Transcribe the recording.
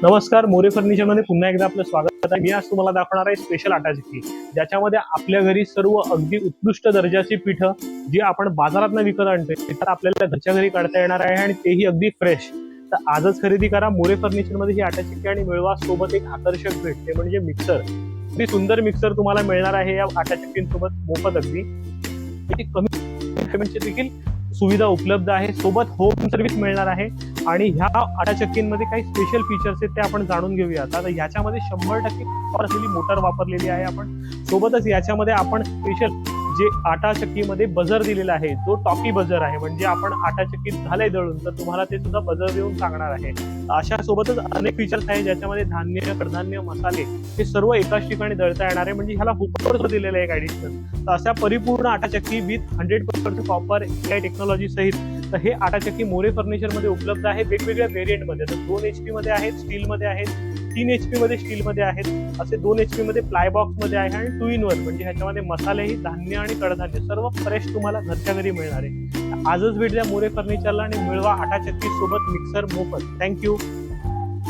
नमस्कार, मोरे फर्निचर मध्ये पुन्हा एकदा आपलं स्वागत आहे। मी आज तुम्हाला दाखवणार आहे स्पेशल आटा चक्की, ज्याच्यामध्ये आपल्या घरी सर्व अगदी उत्कृष्ट दर्जाची पीठं जी आपण बाजारातून विकत आणतोय तर आपल्याला घरच्या घरी काढता येणार आहे आणि तेही अगदी फ्रेश। तर आजच खरेदी करा मोरे फर्निचर मध्ये ही आटा चक्की आणि मिळवा सोबत एक आकर्षक भेट, ते म्हणजे मिक्सर। अगदी सुंदर मिक्सर तुम्हाला मिळणार आहे या आटा चक्कीसोबत मोफत। अगदी कमी पेमेंटची देखील सुविधा उपलब्ध आहे, सोबत होम सर्व्हिस मिळणार आहे। आणि ह्या आटा चक्कीमध्ये काही स्पेशल फीचर्स आहेत ते आपण जाणून घेऊया। आता याच्यामध्ये 100% पॉवर असलेली मोटर वापरलेली आहे आपण, सोबतच याच्यामध्ये आपण स्पेशल जे आटा चक्कीमध्ये बजर दिलेला आहे जो टॉकी बजर आहे, म्हणजे आपण आटा चक्कीत झालंय दळून तर तुम्हाला ते सुद्धा बजर देऊन सांगणार आहे। अशा सोबतच अनेक फीचर्स आहेत ज्याच्यामध्ये धान्य, कडधान्य, मसाले हे सर्व एकाच ठिकाणी दळता येणार आहे, म्हणजे ह्याला हुपर दिलेलं आहे एक ऍडिशनल। तर अशा परिपूर्ण आटा चक्की विथ 100% कॉपर AI टेक्नॉलॉजी सहित तर हे आटा चक्की मोरे फर्निचर मध्ये उपलब्ध आहे वेगवेगळ्या व्हेरियंट मध्ये। तर 2 HP मध्ये आहेत, स्टील मध्ये आहेत, 3 HP मध्ये स्टील मध्ये आहेत, असे 2 HP मध्ये प्लाय बॉक्स मध्ये आहे आणि 2 in 1 म्हणजे ह्याच्यामध्ये मसालेही, धान्य आणि कडधान्य सर्व फ्रेश तुम्हाला घरच्या घरी मिळणार आहे। आजच भेट द्या मोरे फर्निचरला आणि मिळवा आटा चक्की सोबत मिक्सर मोफत। थँक्यू।